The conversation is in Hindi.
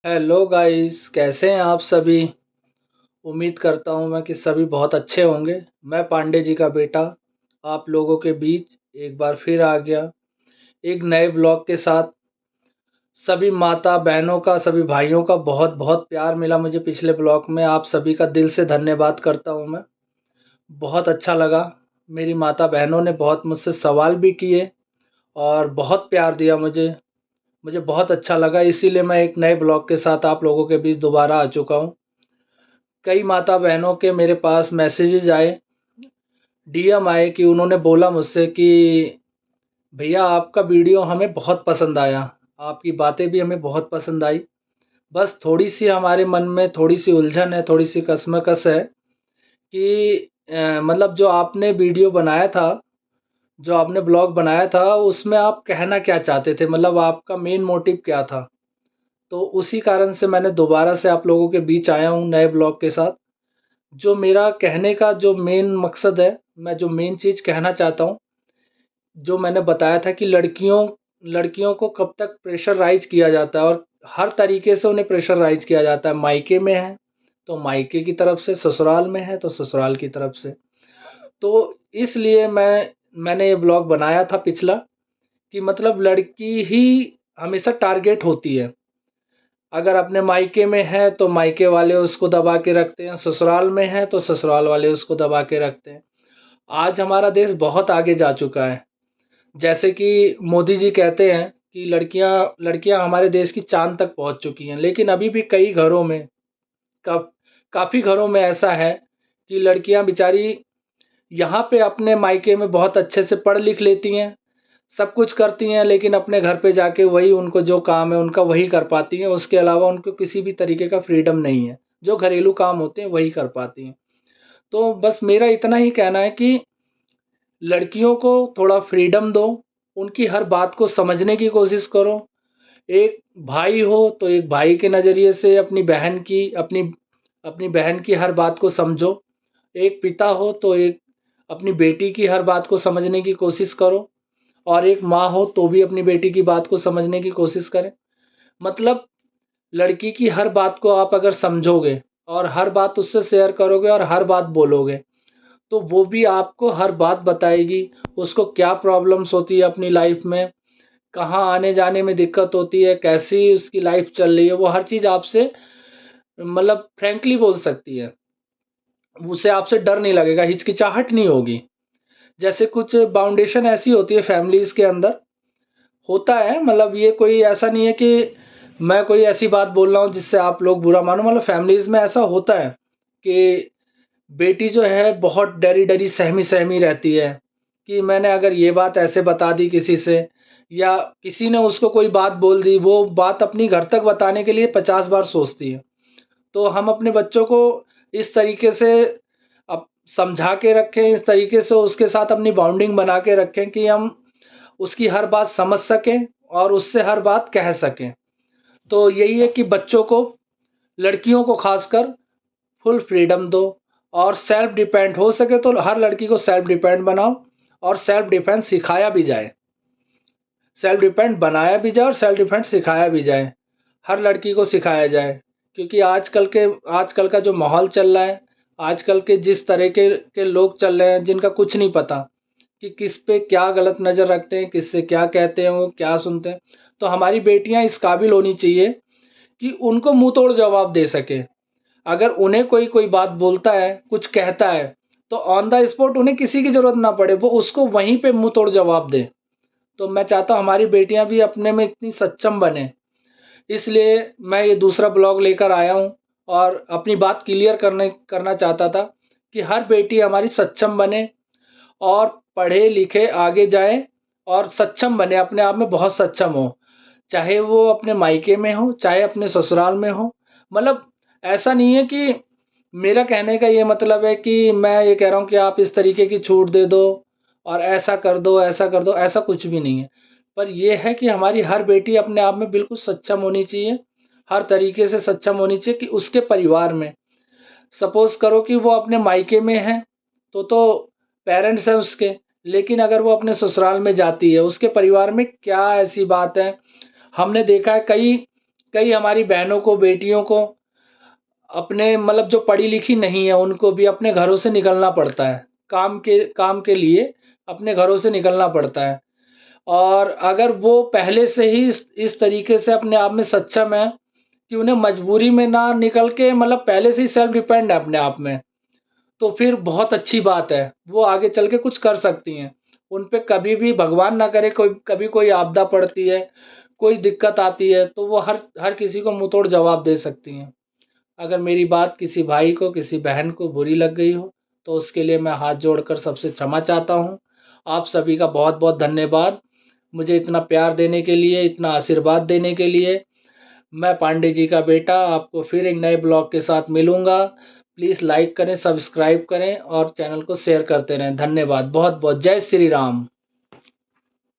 हेलो गाइस, कैसे हैं आप सभी। उम्मीद करता हूं मैं कि सभी बहुत अच्छे होंगे। मैं पांडे जी का बेटा आप लोगों के बीच एक बार फिर आ गया एक नए ब्लॉग के साथ। सभी माता बहनों का, सभी भाइयों का बहुत बहुत प्यार मिला मुझे पिछले ब्लॉग में। आप सभी का दिल से धन्यवाद करता हूं मैं। बहुत अच्छा लगा। मेरी माता बहनों ने बहुत मुझसे सवाल भी किए और बहुत प्यार दिया मुझे। मुझे बहुत अच्छा लगा, इसीलिए मैं एक नए ब्लॉग के साथ आप लोगों के बीच दोबारा आ चुका हूं। कई माता बहनों के मेरे पास मैसेजेज आए, डीएम आए कि उन्होंने बोला मुझसे कि भैया आपका वीडियो हमें बहुत पसंद आया, आपकी बातें भी हमें बहुत पसंद आई। बस थोड़ी-सी हमारे मन में थोड़ी-सी उलझन है, थोड़ी-सी कशमकश है कि मतलब जो आपने वीडियो बनाया था, जो आपने ब्लॉग बनाया था, उसमें आप कहना क्या चाहते थे? मतलब आपका मेन मोटिव क्या था? तो उसी कारण से मैंने दोबारा से आप लोगों के बीच आया हूँ नए ब्लॉग के साथ। जो मेरा कहने का जो मेन मकसद है, मैं जो मेन चीज़ कहना चाहता हूँ, जो मैंने बताया था कि लड़कियों लड़कियों को कब तक प्रेशराइज़ किया जाता है और हर तरीके से उन्हें प्रेशराइज़ किया जाता है। मायके में है, तो मायके की तरफ से, ससुराल में है, तो ससुराल की तरफ से। तो इसलिए मैंने ये ब्लॉग बनाया था पिछला कि मतलब लड़की ही हमेशा टारगेट होती है। अगर अपने मायके में है तो मायके वाले उसको दबा के रखते हैं, ससुराल में है तो ससुराल वाले उसको दबा के रखते हैं। आज हमारा देश बहुत आगे जा चुका है। जैसे कि मोदी जी कहते हैं कि लड़कियां लड़कियां हमारे देश की चाँद तक पहुंच चुकी हैं, लेकिन अभी भी कई घरों में, का काफ़ी घरों में ऐसा है कि लड़कियां बेचारी यहाँ पे अपने मायके में बहुत अच्छे से पढ़ लिख लेती हैं, सब कुछ करती हैं, लेकिन अपने घर पे जाके वही उनको जो काम है उनका वही कर पाती हैं। उसके अलावा उनको किसी भी तरीके का फ्रीडम नहीं है। जो घरेलू काम होते हैं वही कर पाती हैं। तो बस मेरा इतना ही कहना है कि लड़कियों को थोड़ा फ्रीडम दो, उनकी हर बात को समझने की कोशिश करो। एक भाई हो तो एक भाई के नज़रिए से अपनी बहन की हर बात को समझो। एक पिता हो तो एक अपनी बेटी की हर बात को समझने की कोशिश करो, और एक माँ हो तो भी अपनी बेटी की बात को समझने की कोशिश करें। मतलब लड़की की हर बात को आप अगर समझोगे और हर बात उससे शेयर करोगे और हर बात बोलोगे, तो वो भी आपको हर बात बताएगी। उसको क्या प्रॉब्लम्स होती है अपनी लाइफ में, कहाँ आने-जाने में दिक्कत होती है, कैसी उसकी लाइफ चल रही है, वो हर चीज़ आपसे मतलब फ्रैंकली बोल सकती है। उसे आपसे डर नहीं लगेगा, हिचकिचाहट नहीं होगी। जैसे कुछ बाउंडेशन ऐसी होती है फैमिलीज़ के अंदर, होता है, मतलब ये कोई ऐसा नहीं है कि मैं कोई ऐसी बात बोल रहा हूँ जिससे आप लोग बुरा मानो। मतलब फैमिलीज़ में ऐसा होता है कि बेटी जो है बहुत डरी-डरी, सहमी-सहमी रहती है कि मैंने अगर ये बात ऐसे बता दी किसी से, या किसी ने उसको कोई बात बोल दी, वो बात अपनी घर तक बताने के लिए 50 बार सोचती है। तो हम अपने बच्चों को इस तरीके से अब समझा के रखें, इस तरीके से उसके साथ अपनी बॉन्डिंग बना के रखें कि हम उसकी हर बात समझ सकें और उससे हर बात कह सकें। तो यही है कि बच्चों को, लड़कियों को ख़ासकर फुल फ्रीडम दो, और सेल्फ डिपेंड हो सके तो हर लड़की को सेल्फ डिपेंड बनाओ, और सेल्फ डिफेंस सिखाया भी जाए। सेल्फ डिपेंड बनाया भी जाए और सेल्फ डिफेंस सिखाया भी जाए। हर लड़की को सिखाया जाए, क्योंकि आजकल का जो माहौल चल रहा है, आजकल के जिस तरह के लोग चल रहे हैं जिनका कुछ नहीं पता कि किस पे क्या गलत नज़र रखते हैं, किससे क्या कहते हैं, वो क्या सुनते हैं। तो हमारी बेटियाँ इस काबिल होनी चाहिए कि उनको मुँह तोड़ जवाब दे सकें। अगर उन्हें कोई कोई बात बोलता है, कुछ कहता है, तो ऑन द स्पॉट उन्हें किसी की ज़रूरत ना पड़े, वो उसको वहीं पे मुँह तोड़ जवाब दें। तो मैं चाहता हूँ हमारी बेटियाँ भी अपने में इतनी सक्षम बनें। इसलिए मैं ये दूसरा ब्लॉग लेकर आया हूँ और अपनी बात क्लियर करना चाहता था कि हर बेटी हमारी सक्षम बने और पढ़े लिखे आगे जाए और सक्षम बने, अपने आप में बहुत सक्षम हो। चाहे वो अपने मायके में हो, चाहे अपने ससुराल में हो। मतलब ऐसा नहीं है कि, मेरा कहने का ये मतलब है कि मैं ये कह रहा हूँ कि आप इस तरीके की छूट दे दो और ऐसा कर दो, ऐसा कर दो, ऐसा कुछ भी नहीं है। पर ये है कि हमारी हर बेटी अपने आप में बिल्कुल सक्षम होनी चाहिए, हर तरीके से सक्षम होनी चाहिए कि उसके परिवार में, सपोज़ करो कि वो अपने मायके में है, तो पेरेंट्स हैं उसके, लेकिन अगर वो अपने ससुराल में जाती है, उसके परिवार में क्या ऐसी बात है। हमने देखा है कई कई हमारी बहनों को, बेटियों को अपने मतलब जो पढ़ी-लिखी नहीं है, उनको भी अपने घरों से निकलना पड़ता है। काम के लिए अपने घरों से निकलना पड़ता है। और अगर वो पहले से ही इस तरीके से अपने आप में सक्षम है कि उन्हें मजबूरी में ना निकल के मतलब पहले से ही सेल्फ डिपेंड है अपने आप में, तो फिर बहुत अच्छी बात है। वो आगे चल के कुछ कर सकती हैं। उन पे कभी भी भगवान ना करे कभी कोई आपदा पड़ती है, कोई दिक्कत आती है, तो वो हर हर किसी को मुँहतोड़ जवाब दे सकती हैं। अगर मेरी बात किसी भाई को, किसी बहन को बुरी लग गई हो, तो उसके लिए मैं हाथ जोड़कर सबसे क्षमा चाहता हूँ। आप सभी का बहुत-बहुत धन्यवाद। मुझे इतना प्यार देने के लिए, इतना आशीर्वाद देने के लिए। मैं पांडे जी का बेटा आपको फिर एक नए ब्लॉग के साथ मिलूँगा। प्लीज़ लाइक करें, सब्सक्राइब करें और चैनल को शेयर करते रहें। धन्यवाद बहुत-बहुत। जय श्री राम।